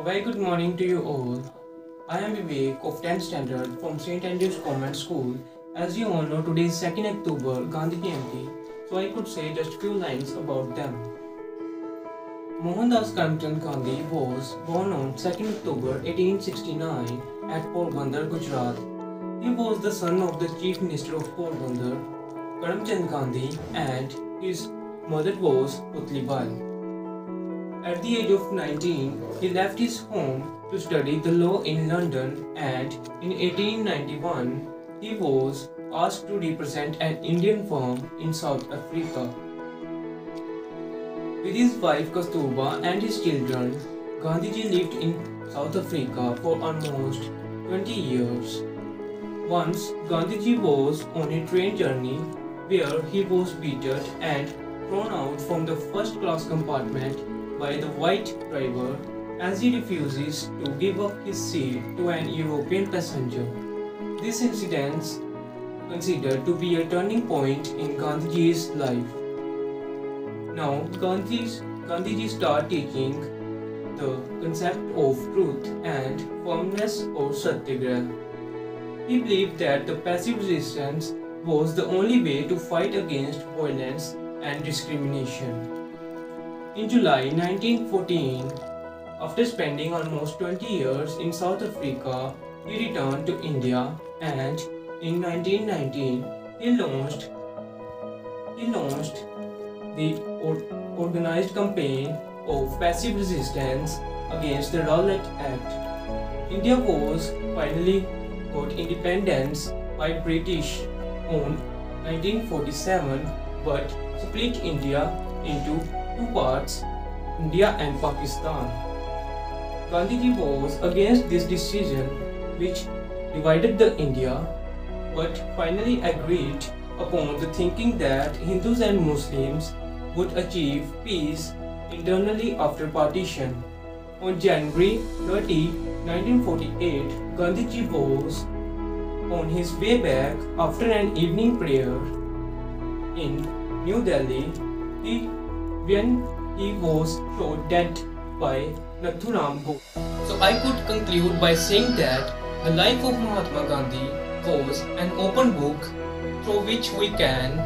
A very good morning to you all. I am Vivek of 10th standard from St. Andrew's Convent School. As you all know, today is 2nd October, Gandhi Jayanti, so I could say just few lines about them. Mohandas Karamchand Gandhi was born on 2nd October 1869 at Porbandar, Gujarat. He was the son of the Chief Minister of Porbandar, Karamchand Gandhi, and his mother was Putlibai. At the age of 19, he left his home to study the law in London, and in 1891, he was asked to represent an Indian firm in South Africa. With his wife Kasturba and his children, Gandhiji lived in South Africa for almost 20 years. Once, Gandhiji was on a train journey where he was beaten and thrown out from the first class compartment by the white driver as he refuses to give up his seat to an European passenger. This incident is considered to be a turning point in Gandhiji's life. Now, Gandhiji started teaching the concept of truth and firmness or satyagraha. He believed that the passive resistance was the only way to fight against violence and discrimination. In July 1914, after spending almost 20 years in South Africa, he returned to India, and in 1919 he launched the organized campaign of passive resistance against the Rowlatt Act. India was finally got independence by British on 1947, but split India into two parts, India and Pakistan. Gandhiji was against this decision, which divided the India, but finally agreed upon the thinking that Hindus and Muslims would achieve peace internally after partition. On January 30, 1948, Gandhiji was on his way back after an evening prayer in New Delhi when he was shot dead by Nathuram Gopal. So I could conclude by saying that the life of Mahatma Gandhi was an open book through which we can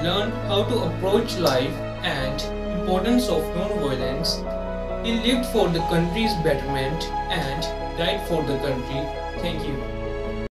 learn how to approach life and importance of non-violence. He lived for the country's betterment and died for the country. Thank you.